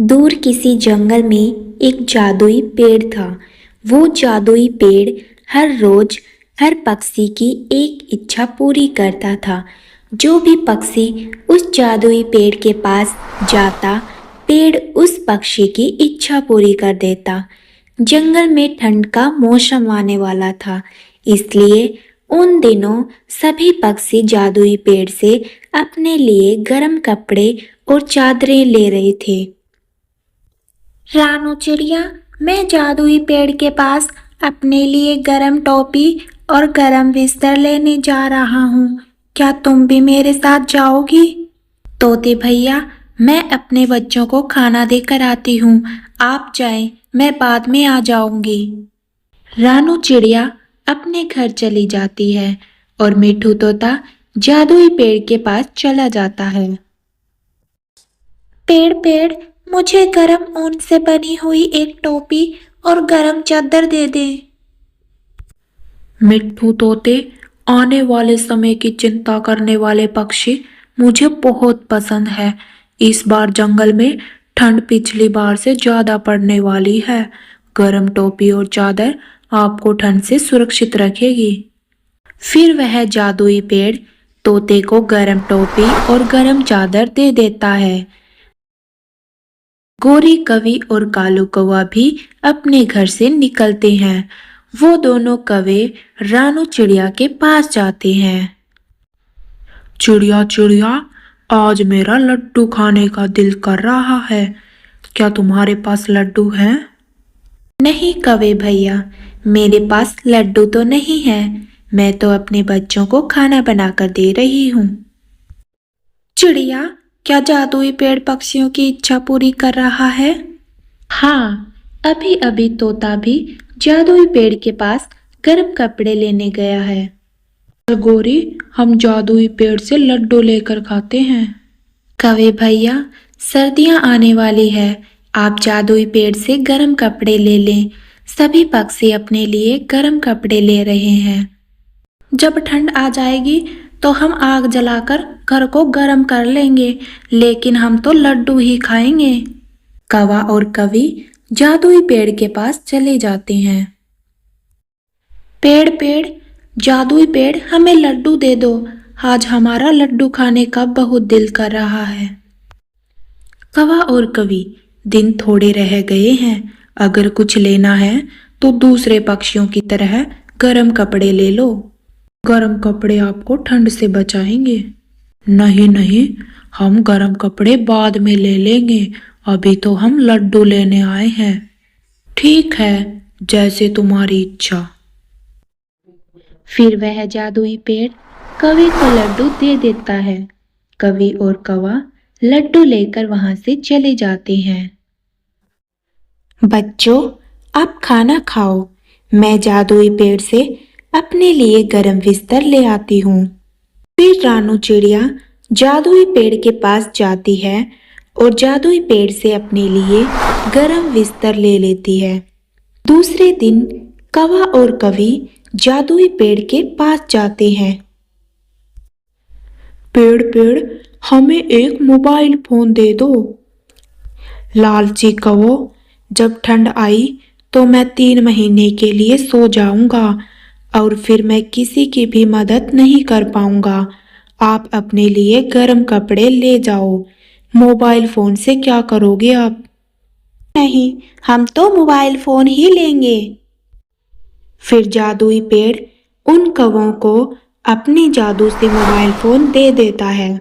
दूर किसी जंगल में एक जादुई पेड़ था। वो जादुई पेड़ हर रोज हर पक्षी की एक इच्छा पूरी करता था। जो भी पक्षी उस जादुई पेड़ के पास जाता, पेड़ उस पक्षी की इच्छा पूरी कर देता। जंगल में ठंड का मौसम आने वाला था, इसलिए उन दिनों सभी पक्षी जादुई पेड़ से अपने लिए गर्म कपड़े और चादरें ले रहे थे। रानू चिड़िया, मैं जादुई पेड़ के पास अपने लिए गरम टोपी और गरम बिस्तर लेने जा रहा हूँ। क्या तुम भी मेरे साथ जाओगी? तोते भैया, मैं अपने बच्चों को खाना देकर आती हूँ। आप जाएं, मैं बाद में आ जाऊंगी। रानू चिड़िया अपने घर चली जाती है और मिठू तोता जादुई पेड़ के पास चला जाता है। पेड़ पेड़, मुझे गरम ऊन से बनी हुई एक टोपी और गरम चादर दे दे। मिट्ठू तोते, आने वाले समय की चिंता करने वाले पक्षी मुझे बहुत पसंद है। इस बार जंगल में ठंड पिछली बार से ज्यादा पड़ने वाली है। गरम टोपी और चादर आपको ठंड से सुरक्षित रखेगी। फिर वह जादुई पेड़ तोते को गरम टोपी और गरम चादर दे देता है। गोरी कवि और कालू कौवा भी अपने घर से निकलते हैं। वो दोनों कौवे रानू चिड़िया के पास जाते हैं। चिड़िया चिड़िया, आज मेरा लड्डू खाने का दिल कर रहा है। क्या तुम्हारे पास लड्डू हैं? नहीं कौवे भैया, मेरे पास लड्डू तो नहीं है। मैं तो अपने बच्चों को खाना बनाकर दे रही हूँ। चिड़िया, क्या जादुई पेड़ पक्षियों की इच्छा पूरी कर रहा है? हाँ, अभी अभी तोता भी जादुई पेड़ के पास गर्म कपड़े लेने गया है। और गोरी, हम जादुई पेड़ से लड्डू लेकर खाते हैं। कौवे भैया, सर्दियाँ आने वाली है, आप जादुई पेड़ से गर्म कपड़े ले लें। सभी पक्षी अपने लिए गर्म कपड़े ले रहे हैं। जब ठंड आ जाएगी तो हम आग जलाकर घर को गर्म कर लेंगे, लेकिन हम तो लड्डू ही खाएंगे। कौवा और कवि जादुई पेड़ के पास चले जाते हैं। पेड़ पेड़, जादुई पेड़, हमें लड्डू दे दो। आज हमारा लड्डू खाने का बहुत दिल कर रहा है। कौवा और कवि, दिन थोड़े रह गए हैं। अगर कुछ लेना है तो दूसरे पक्षियों की तरह गर्म कपड़े ले लो। गर्म कपड़े आपको ठंड से बचाएंगे। नहीं नहीं, हम गर्म कपड़े बाद में ले लेंगे। अभी तो हम लड्डू लेने आए हैं। ठीक है, जैसे तुम्हारी इच्छा। फिर वह जादुई पेड़ कवि को लड्डू दे देता है। कवि और कौवा लड्डू लेकर वहां से चले जाते हैं। बच्चों, आप खाना खाओ। मैं जादुई पेड़ से अपने लिए गरम बिस्तर ले आती हूँ। फिर रानू चिड़िया जादुई पेड़ के पास जाती है और जादुई पेड़ से अपने लिए गरम बिस्तर ले लेती है। दूसरे दिन कौवा और कवि जादुई पेड़ के पास जाते हैं। पेड़ पेड़, हमें एक मोबाइल फोन दे दो। लालची कहो, जब ठंड आई तो मैं 3 महीने के लिए सो जाऊंगा और फिर मैं किसी की भी मदद नहीं कर पाऊंगा। आप अपने लिए गर्म कपड़े ले जाओ। मोबाइल फोन से क्या करोगे आप? नहीं, हम तो मोबाइल फोन ही लेंगे। फिर जादुई पेड़ उन कौवों को अपने जादू से मोबाइल फोन दे देता है।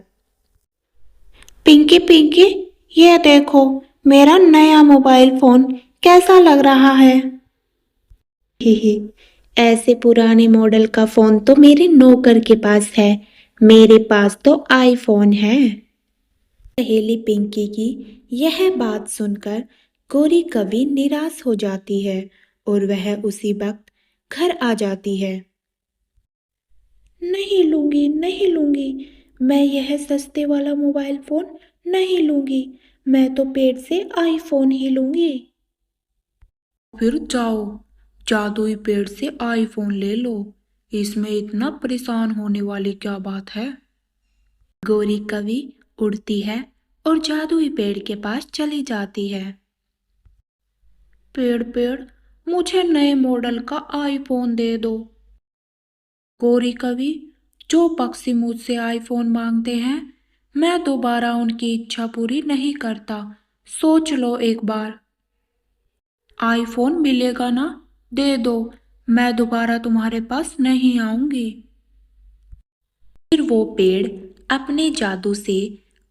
पिंकी पिंकी, ये देखो, मेरा नया मोबाइल फोन कैसा लग रहा है? ही, ऐसे पुराने मॉडल का फोन तो मेरे नौकर के पास है। मेरे पास तो आईफोन है। सहेली पिंकी की यह बात सुनकर गोरी कवि निराश हो जाती है और वह उसी वक्त घर आ जाती है। नहीं लूंगी, नहीं लूंगी, मैं यह सस्ते वाला मोबाइल फोन नहीं लूंगी। मैं तो पेट से आईफोन ही लूंगी। फिर जाओ, जादुई पेड़ से आईफोन ले लो। इसमें इतना परेशान होने वाली क्या बात है? गोरी कवि उड़ती है और जादुई पेड़ के पास चली जाती है। पेड़ पेड़, मुझे नए मॉडल का आईफोन दे दो। गौरी कवि, जो पक्षी मुझसे आईफोन मांगते हैं, मैं दोबारा उनकी इच्छा पूरी नहीं करता। सोच लो एक बार। आईफोन मिलेगा ना? दे दो, मैं दोबारा तुम्हारे पास नहीं आऊंगी। फिर वो पेड़ अपने जादू से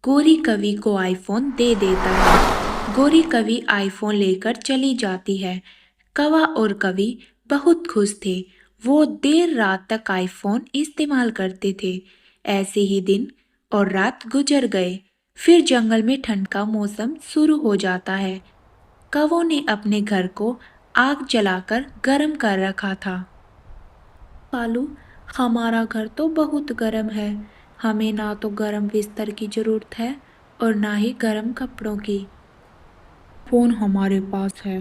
गौरी कवि को आईफोन दे देता है। गौरी कवि आईफोन लेकर चली जाती है। कौवा और कवि बहुत खुश थे। वो देर रात तक आईफोन इस्तेमाल करते थे। ऐसे ही दिन और रात गुजर गए। फिर जंगल में ठंड का मौसम शुरू हो जाता है। कौवों ने अपने घर को आग जलाकर गर्म कर रखा था। कालू, हमारा घर तो बहुत गर्म है। हमें ना तो गर्म बिस्तर की जरूरत है और ना ही गर्म कपड़ों की। फोन हमारे पास है,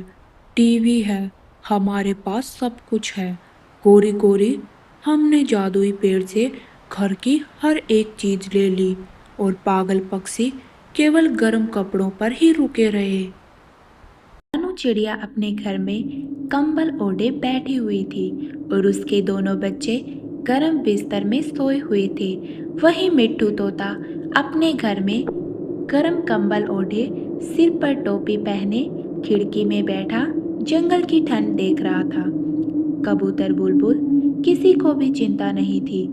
टीवी है, हमारे पास सब कुछ है। गोरी गोरी, हमने जादुई पेड़ से घर की हर एक चीज ले ली और पागल पक्षी केवल गर्म कपड़ों पर ही रुके रहे। रानू चिड़िया अपने घर में कंबल ओढ़े बैठी हुई थी और उसके दोनों बच्चे गर्म बिस्तर में सोए हुए थे। वहीं मिट्ठू तोता अपने घर में गर्म कंबल ओढ़े, सिर पर टोपी पहने, खिड़की में बैठा जंगल की ठंड देख रहा था। कबूतर बुलबुल किसी को भी चिंता नहीं थी।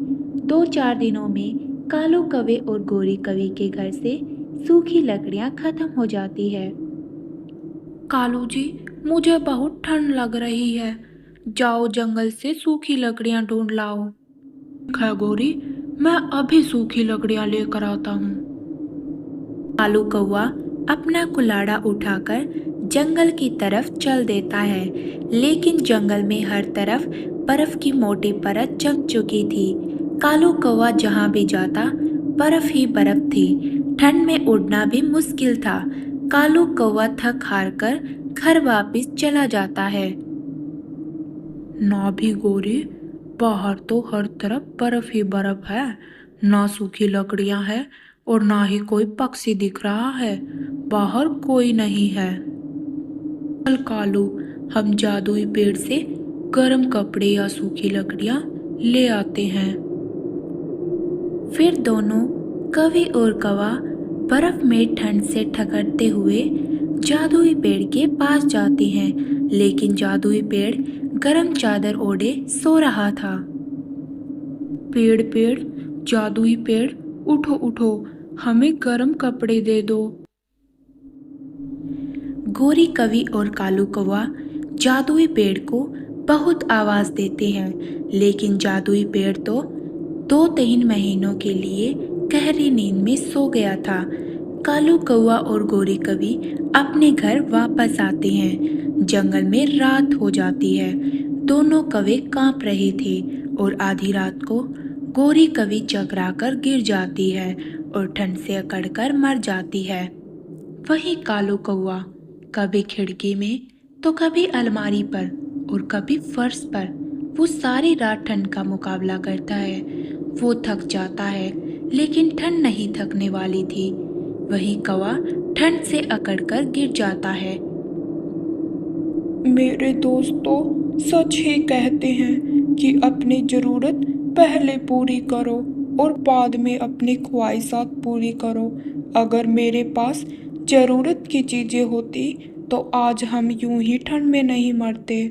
2-4 दिनों में कालू कौवे और गोरी कवि के घर से सूखी लकड़ियां खत्म हो जाती है। कालू जी, मुझे बहुत ठंड लग रही है। जाओ जंगल से सूखी लकड़ियां ढूंढ लाओ। है गौरी, मैं अभी सूखी लकड़ियां लेकर आता हूँ। कालू कौवा अपना कुल्हाड़ा उठाकर जंगल की तरफ चल देता है, लेकिन जंगल में हर तरफ बर्फ की मोटी परत जम चुकी थी। कालू कौवा जहाँ भी जाता बर्फ ही बर्फ थी। ठंड में उड़ना भी मुश्किल था। कालू कौवा थक हार कर घर वापस चला जाता है। ना भी गौरी, बाहर तो हर तरफ बर्फ ही बर्फ है। ना सूखी लकड़ियां हैं और ना ही कोई पक्षी दिख रहा है। बाहर कोई नहीं है। चल कालू, हम जादुई पेड़ से गर्म कपड़े या सूखी लकड़ियां ले आते हैं। फिर दोनों कवि और कौवा बर्फ में ठंड से ठकरते हुए जादुई पेड़ के पास जाते हैं, लेकिन जादुई पेड़ गर्म चादर ओढ़े सो रहा था। पेड़ पेड़, जादुई पेड़, उठो उठो, हमें गर्म कपड़े दे दो। गोरी कवि और कालू कौवा जादुई पेड़ को बहुत आवाज देते हैं, लेकिन जादुई पेड़ तो 2-3 महीनों के लिए गहरी नींद में सो गया था। कालू कौवा और गोरी कवि अपने घर वापस आते हैं। जंगल में रात हो जाती है। दोनों कौवे कांप रहे थे और आधी रात को गोरी कवि चकराकर गिर जाती है और ठंड से अकड़कर मर जाती है। वहीं कालू कौवा कभी खिड़की में तो कभी अलमारी पर और कभी फर्श पर वो सारी रात ठंड का मुकाबला करता है। वो थक जाता है, लेकिन ठंड नहीं थकने वाली थी। वही कौवा ठंड से अकड़कर गिर जाता है। मेरे दोस्तों सच ही कहते हैं कि अपनी जरूरत पहले पूरी करो और बाद में अपनी ख्वाहिशात पूरी करो। अगर मेरे पास जरूरत की चीजें होती तो आज हम यूं ही ठंड में नहीं मरते।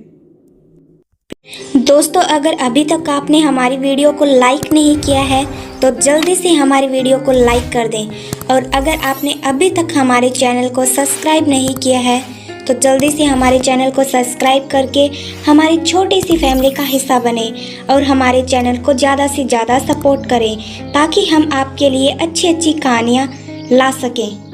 दोस्तों, अगर अभी तक आपने हमारी वीडियो को लाइक नहीं किया है तो जल्दी से हमारी वीडियो को लाइक कर दें, और अगर आपने अभी तक हमारे चैनल को सब्सक्राइब नहीं किया है तो जल्दी से हमारे चैनल को सब्सक्राइब करके हमारी छोटी सी फैमिली का हिस्सा बने और हमारे चैनल को ज़्यादा से ज़्यादा सपोर्ट करें, ताकि हम आपके लिए अच्छी अच्छी कहानियाँ ला सकें।